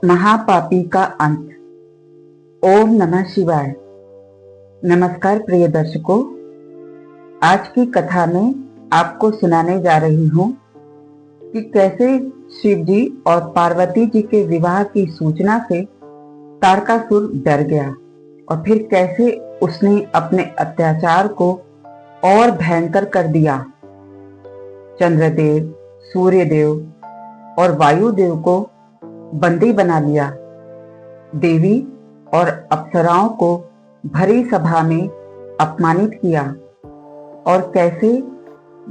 महापापी का अंत। ओम नमः शिवाय। नमस्कार प्रिय दर्शकों, आज की कथा में आपको सुनाने जा रही हूँ कि कैसे शिव जी और पार्वती जी के विवाह की सूचना से तारकासुर डर गया और फिर कैसे उसने अपने अत्याचार को और भयंकर कर दिया। चंद्रदेव, सूर्यदेव और वायुदेव को बंदी बना लिया। देवी और अप्सराओं को भरी सभा में अपमानित किया और कैसे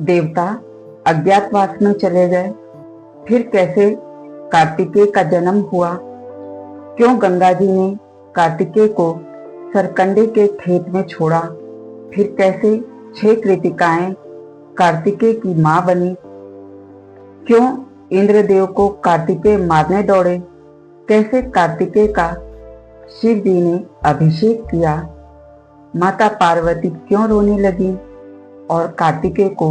देवता अज्ञातवास में चले गए। फिर कैसे कार्तिकेय का जन्म हुआ, क्यों गंगा जी ने कार्तिकेय को सरकंडे के खेत में छोड़ा। फिर कैसे 6 कृतिकाएं कार्तिकेय की मां बनी, क्यों इंद्रदेव को कार्तिकेय मारने दौड़े, कैसे कार्तिकेय का शिव जी ने अभिषेक किया, माता पार्वती क्यों रोने लगी और कार्तिकेय को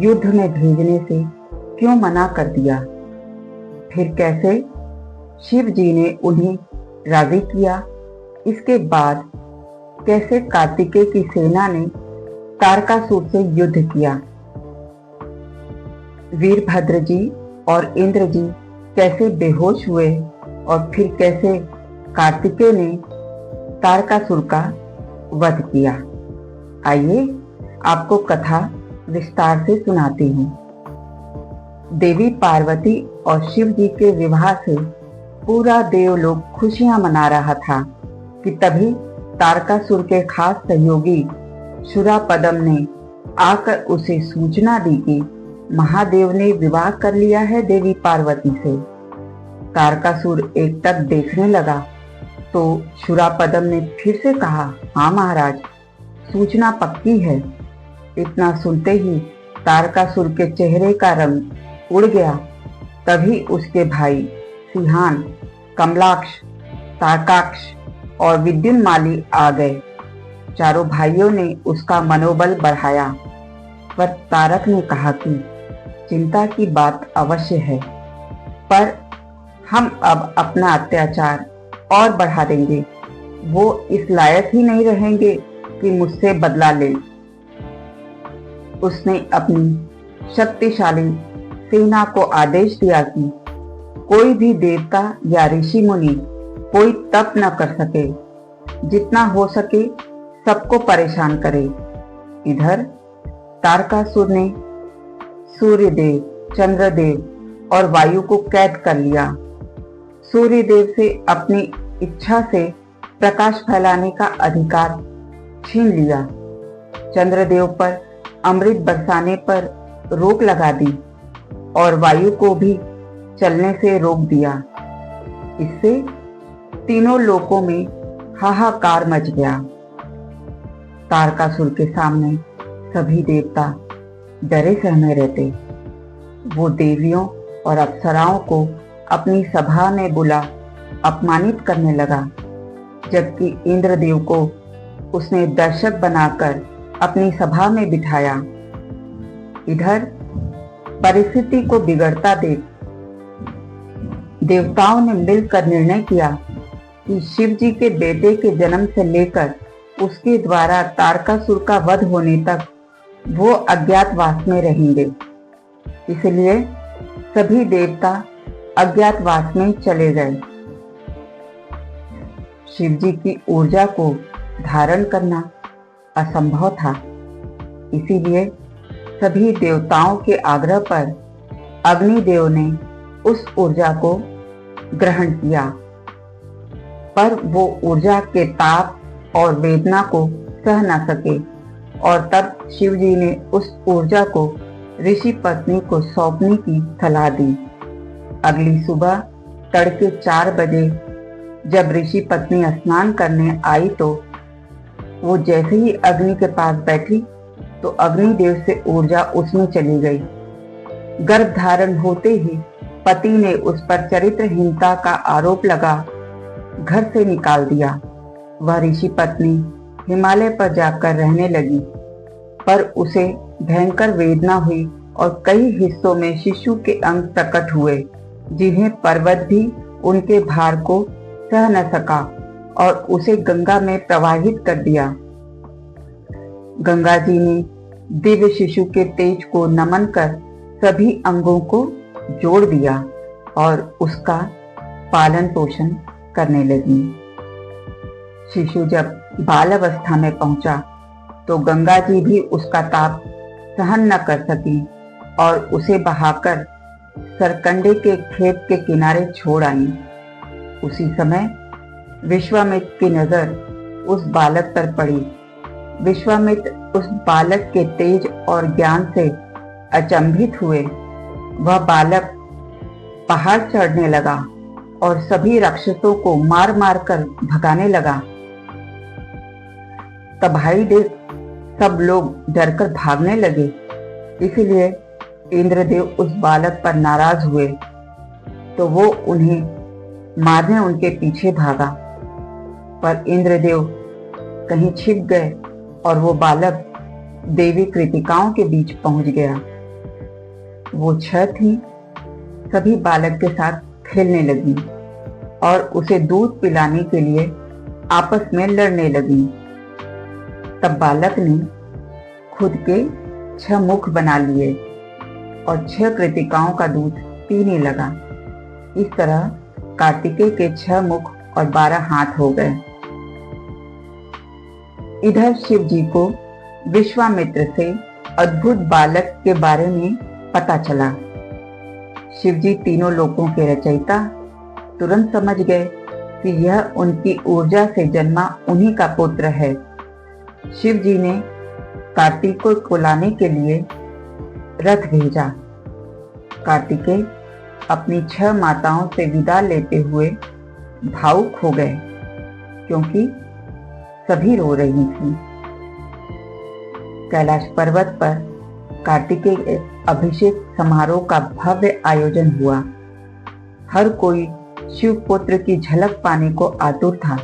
युद्ध में भेजने से क्यों मना कर दिया। फिर कैसे शिव जी ने उन्हें राजी किया। इसके बाद कैसे कार्तिकेय की सेना ने तारकासुर से युद्ध किया। वीरभद्र जी और इंद्र जी कैसे बेहोश हुए और फिर कैसे कार्तिकेय ने तारकासुर का वध किया। आइए आपको कथा विस्तार से सुनाती हूँ। देवी पार्वती और शिव जी के विवाह से पूरा देवलोक खुशियां मना रहा था कि तभी तारकासुर के खास सहयोगी शूरापदम ने आकर उसे सूचना दी कि महादेव ने विवाह कर लिया है देवी पार्वती से। तारकासुर एकटक देखने लगा तो शूरापदम ने फिर से कहा, हाँ महाराज, सूचना पक्की है। इतना सुनते ही तारकासुर के चेहरे का रंग उड़ गया। तभी उसके भाई सिंहान, कमलाक्ष, तारकाक्ष और विद्युन्माली आ गए। चारों भाइयों ने उसका मनोबल बढ़ाया, पर तारक ने कहा कि चिंता की बात अवश्य है, पर हम अब अपना अत्याचार और बढ़ा देंगे। वो इस लायक ही नहीं रहेंगे कि मुझसे बदला ले। उसने अपनी शक्तिशाली सेना को आदेश दिया कि कोई भी देवता या ऋषि मुनि कोई तप न कर सके, जितना हो सके सबको परेशान करे। इधर तारकासुर ने सूर्यदेव, चंद्रदेव और वायु को कैद कर लिया। सूर्यदेव से अपनी इच्छा से प्रकाश फैलाने का अधिकार छीन लिया। चंद्रदेव पर अमृत बरसाने पर रोक लगा दी और वायु को भी चलने से रोक दिया। इससे तीनों लोकों में हाहाकार मच गया। तारकासुर के सामने सभी देवता डरे सहमे रहते। वो देवियों और अप्सराओं को अपनी सभा में बुला अपमानित करने लगा, जबकि इंद्रदेव को उसने दर्शक बनाकर अपनी सभा में बिठाया। इधर परिस्थिति को बिगड़ता देख देवताओं ने मिलकर निर्णय किया कि शिव जी के बेटे के जन्म से लेकर उसके द्वारा तारकासुर का वध होने तक वो अज्ञातवास में रहेंगे। इसलिए सभी देवता अज्ञातवास में चले गए। शिव जी की ऊर्जा को धारण करना असंभव था, इसीलिए सभी देवताओं के आग्रह पर अग्निदेव ने उस ऊर्जा को ग्रहण किया, पर वो ऊर्जा के ताप और वेदना को सह न सके और तब शिव जी ने उस ऊर्जा को ऋषि पत्नी को सौंपने की सलाह दी। अगली सुबह तड़के 4 बजे जब ऋषि पत्नी स्नान करने आई तो वो जैसे ही अग्नि के पास बैठी तो अग्निदेव से ऊर्जा उसमें चली गई। गर्भ धारण होते ही पति ने उस पर चरित्रहीनता का आरोप लगा घर से निकाल दिया। वह ऋषि पत्नी हिमालय पर जाकर रहने लगी, पर उसे भयंकर वेदना हुई और कई हिस्सों में शिशु के अंग प्रकट हुए, जिन्हें पर्वत भी उनके भार को सह न सका और उसे गंगा में प्रवाहित कर दिया। गंगा जी ने दिव्य शिशु के तेज को नमन कर सभी अंगों को जोड़ दिया और उसका पालन पोषण करने लगी। शिशु जब बाल अवस्था में पहुंचा तो गंगा जी भी उसका ताप सहन न कर सकी और उसे बहाकर सरकंडे के खेत के किनारे छोड़ आई। उसी समय विश्वामित्र की नजर उस बालक पर पड़ी। विश्वामित्र उस बालक के तेज और ज्ञान से अचंभित हुए। वह बालक पहाड़ चढ़ने लगा और सभी राक्षसों को मार मार कर भगाने लगा। तबाही देख सब लोग डरकर भागने लगे। इसलिए इंद्रदेव उस बालक पर नाराज हुए तो वो उन्हें मारने उनके पीछे भागा, पर इंद्रदेव कहीं छिप गए और वो बालक देवी कृतिकाओं के बीच पहुंच गया। वो छह थी, सभी बालक के साथ खेलने लगी और उसे दूध पिलाने के लिए आपस में लड़ने लगी। तब बालक ने खुद के 6 मुख बना लिए और 6 कृतिकाओं का दूध पीने लगा। इस तरह कार्तिकेय के 6 मुख और 12 हाथ हो गए। इधर शिव जी को विश्वामित्र से अद्भुत बालक के बारे में पता चला। शिव जी तीनों लोकों के रचयिता तुरंत समझ गए कि यह उनकी ऊर्जा से जन्मा उन्हीं का पुत्र है। शिव जी ने कार्तिकेय को लाने के लिए रथ भेजा। कार्तिकेय अपनी 6 माताओं से विदा लेते हुए भावुक हो गए क्योंकि सभी रो रही थी। कैलाश पर्वत पर कार्तिकेय अभिषेक समारोह का भव्य आयोजन हुआ। हर कोई शिव पुत्र की झलक पाने को आतुर था।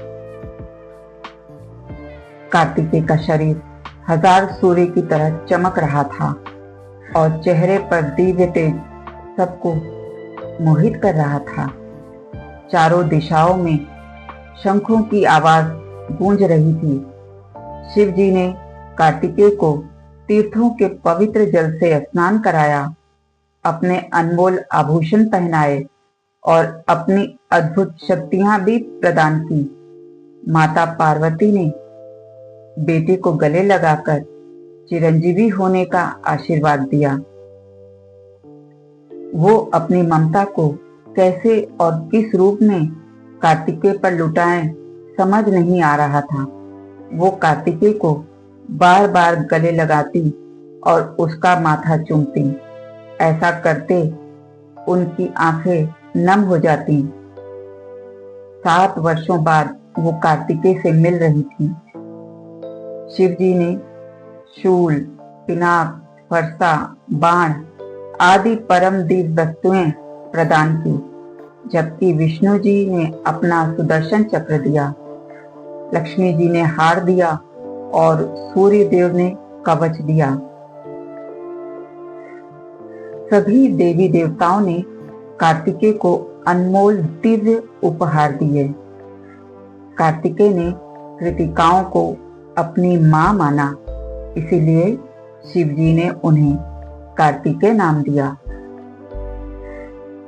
कार्तिकेय का शरीर 1000 सूर्य की तरह चमक रहा था और चेहरे पर दिव्य तेज सबको मोहित कर रहा था। चारों दिशाओं में शंखों की आवाज गूंज रही थी। शिव जी ने कार्तिकेय को तीर्थों के पवित्र जल से स्नान कराया, अपने अनमोल आभूषण पहनाए और अपनी अद्भुत शक्तियां भी प्रदान की। माता पार्वती ने बेटे को गले लगाकर चिरंजीवी होने का आशीर्वाद दिया। वो अपनी ममता को कैसे और किस रूप में कार्तिकेय पर लुटाएं समझ नहीं आ रहा था। वो कार्तिकेय को बार बार गले लगाती और उसका माथा चूमती। ऐसा करते उनकी आंखें नम हो जाती। 7 वर्षों बाद वो कार्तिकेय से मिल रही थी। शिव जी ने शूल, पिनाक, फरसा, बाण आदि परम दिव्य वस्तुएं प्रदान की, जबकि विष्णु जी ने अपना सुदर्शन चक्र दिया, लक्ष्मी जी ने हार दिया और सूर्य देव ने कवच दिया। सभी देवी देवताओं ने कार्तिकेय को अनमोल दिव्य उपहार दिए। कार्तिकेय ने कृतिकाओं को अपनी मां माना, इसीलिए शिव जी ने उन्हें कार्तिकेय नाम दिया।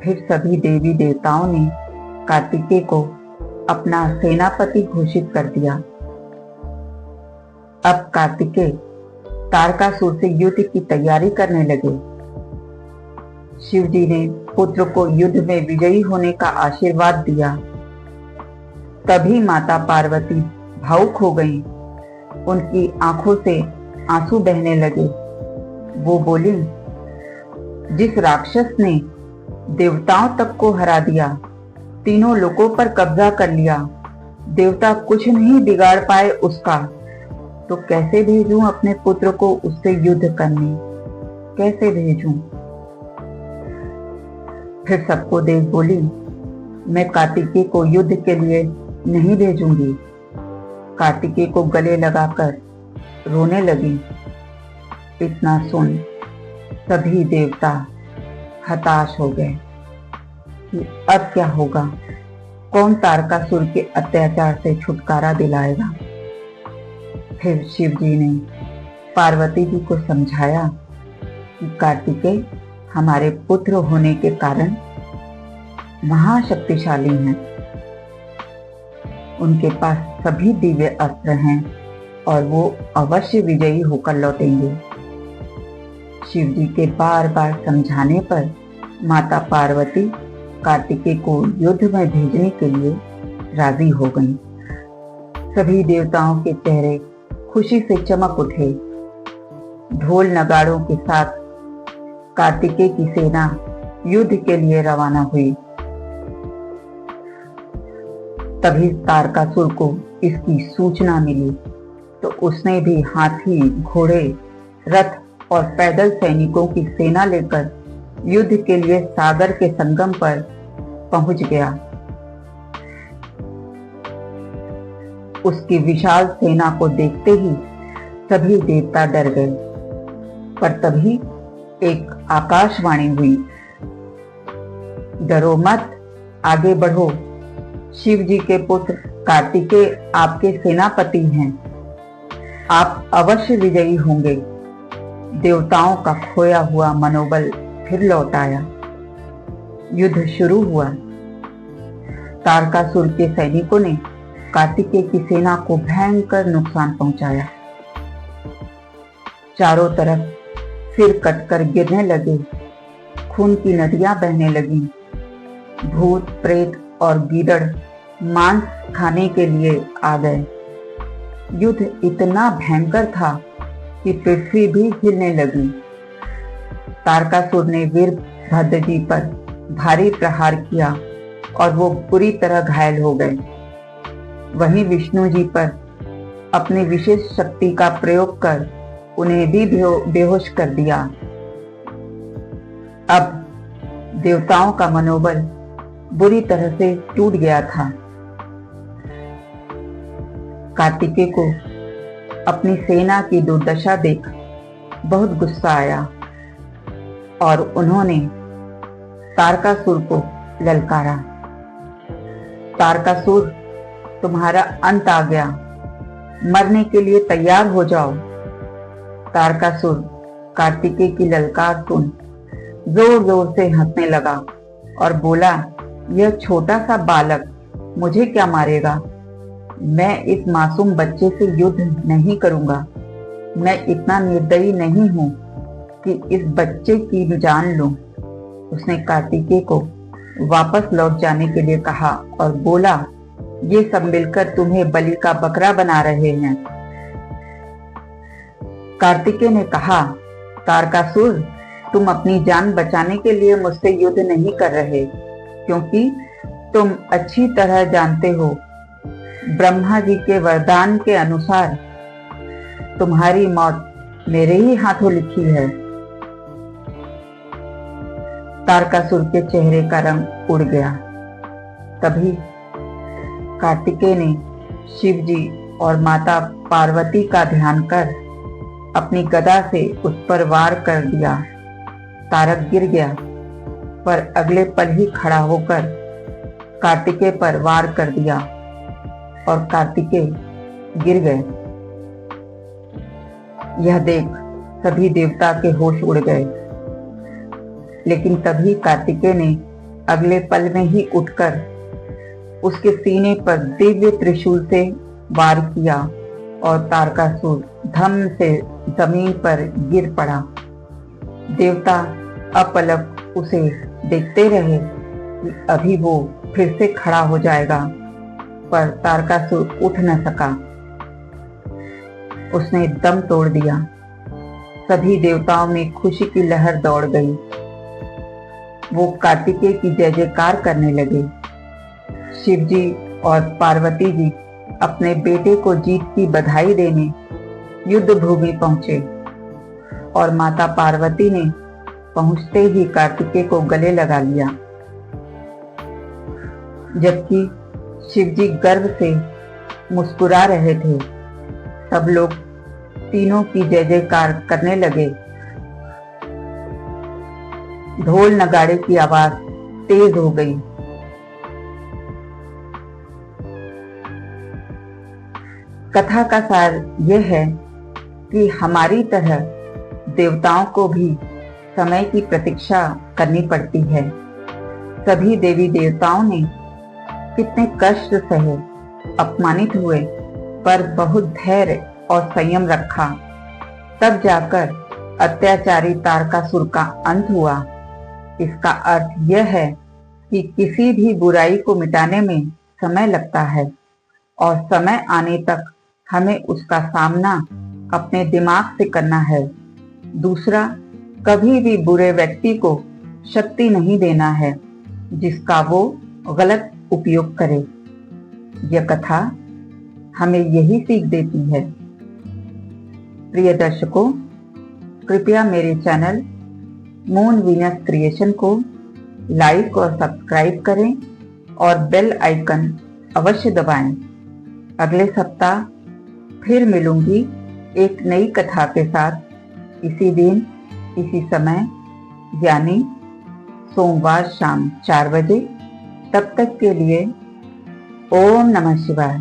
फिर सभी देवी देवताओं ने कार्तिकेय को अपना सेनापति घोषित कर दिया। अब कार्तिकेय तारकासुर से युद्ध की तैयारी करने लगे। शिव जी ने पुत्र को युद्ध में विजयी होने का आशीर्वाद दिया। तभी माता पार्वती भावुक हो गईं। उनकी आंखों से आंसू बहने लगे। वो बोली, जिस राक्षस ने देवताओं तक को हरा दिया, तीनों लोकों पर कब्जा कर लिया, देवता कुछ नहीं बिगाड़ पाए उसका, तो कैसे भेजूं अपने पुत्र को उससे युद्ध करने? कैसे भेजूं? फिर सबको देख बोली, मैं कार्तिकेय को युद्ध के लिए नहीं भेजूंगी। कार्तिकेय को गले लगाकर रोने लगी। इतना सुन सभी देवता हताश हो गए कि अब क्या होगा। कौन तारकासुर के अत्याचार से छुटकारा दिलाएगा। फिर शिव जी ने पार्वती जी को समझाया कि कार्तिकेय हमारे पुत्र होने के कारण महाशक्तिशाली हैं। उनके पास सभी दिव्य अस्त्र हैं और वो अवश्य विजयी होकर लौटेंगे। शिव जी के बार बार समझाने पर माता पार्वती कार्तिकेय को युद्ध में भेजने के लिए राजी हो गईं। सभी देवताओं के चेहरे खुशी से चमक उठे। ढोल नगाड़ों के साथ कार्तिकेय की सेना युद्ध के लिए रवाना हुई। तभी तारकासुर को इसकी सूचना मिली तो उसने भी हाथी, घोड़े, रथ और पैदल सैनिकों की सेना लेकर युद्ध के लिए सागर के संगम पर पहुंच गया। उसकी विशाल सेना को देखते ही सभी देवता डर गए। पर तभी एक आकाशवाणी हुई, डरो मत, आगे बढ़ो। शिव जी के पुत्र कार्तिकेय आपके सेनापति हैं। आप अवश्य विजयी होंगे। देवताओं का खोया हुआ मनोबल फिर लौट आया। युद्ध शुरू हुआ। तारकासुर के सैनिकों ने कार्तिकेय की सेना को भयंकर नुकसान पहुंचाया। चारों तरफ सिर कटकर गिरने लगे, खून की नदियां बहने लगीं। भूत, प्रेत और गीदड़ मांस खाने के लिए आ गए। युद्ध इतना भयंकर था कि पृथ्वी भी हिलने लगी। तारकासुर ने वीरभद्र जी पर भारी प्रहार किया और वो बुरी तरह घायल हो गए। वहीं विष्णु जी पर अपनी विशेष शक्ति का प्रयोग कर उन्हें भी बेहोश कर दिया। अब देवताओं का मनोबल बुरी तरह से टूट गया था। कार्तिकेय को अपनी सेना की दुर्दशा देख बहुत गुस्सा आया और उन्होंने तारकासुर को ललकारा, तारकासुर, तुम्हारा अंत आ गया, मरने के लिए तैयार हो जाओ। तारकासुर कार्तिकेय की ललकार सुन जोर जोर से हंसने लगा और बोला, यह छोटा सा बालक मुझे क्या मारेगा। मैं इस मासूम बच्चे से युद्ध नहीं करूंगा। मैं इतना निर्दयी नहीं हूं कि इस बच्चे की जान लूं। उसने कार्तिकेय को वापस लौट जाने के लिए कहा और बोला, ये सब मिलकर तुम्हें बलि का बकरा बना रहे हैं। कार्तिकेय ने कहा, तारकासुर, तुम अपनी जान बचाने के लिए मुझसे युद्ध नहीं कर रहे, क्योंकि तुम अच्छी तरह जानते हो ब्रह्मा जी के वरदान के अनुसार तुम्हारी मौत मेरे ही हाथों लिखी है। तारकासुर के चेहरे का रंग उड़ गया। तभी कार्तिकेय ने शिव जी और माता पार्वती का ध्यान कर अपनी गदा से उस पर वार कर दिया। तारक गिर गया, पर अगले पल ही खड़ा होकर कार्तिकेय पर वार कर दिया और कार्तिकेय गिर गए। यह देख सभी देवता के होश उड़ गए। लेकिन तभी कार्तिकेय ने अगले पल में ही उठकर उसके सीने पर दिव्य त्रिशूल से वार किया और तारकासुर धम से जमीन पर गिर पड़ा। देवता अपलक उसे देखते रहे कि अभी वो फिर से खड़ा हो जाएगा, पर तारकासुर उठ न सका। उसने दम तोड़ दिया। सभी देवताओं में खुशी की लहर दौड़ गई। वो कार्तिकेय की जय जयकार करने लगे। शिव जी और पार्वती जी अपने बेटे को जीत की बधाई देने युद्ध भूमि पहुंचे और माता पार्वती ने पहुंचते ही कार्तिकेय को गले लगा लिया, जबकि शिव जी गर्व से मुस्कुरा रहे थे। सब लोग तीनों की जय जयकार करने लगे। ढोल नगाड़े की आवाज तेज हो गई। कथा का सार यह है कि हमारी तरह देवताओं को भी समय की प्रतीक्षा करनी पड़ती है। सभी देवी देवताओं ने कितने कष्ट सहे, अपमानित हुए, पर बहुत धैर्य और संयम रखा, तब जाकर अत्याचारी तारकासुर का अंत हुआ। इसका अर्थ यह है कि किसी भी बुराई को मिटाने में समय लगता है और समय आने तक हमें उसका सामना अपने दिमाग से करना है। दूसरा, कभी भी बुरे व्यक्ति को शक्ति नहीं देना है जिसका वो गलत उपयोग करे। यह कथा हमें यही सीख देती है। प्रिय दर्शकों, कृपया मेरे चैनल मून वीनस क्रिएशन को लाइक और सब्सक्राइब करें और बेल आइकन अवश्य दबाएं। अगले सप्ताह फिर मिलूंगी एक नई कथा के साथ, इसी दिन इसी समय, यानी सोमवार शाम 4 बजे। तब तक के लिए ओम नमः शिवाय।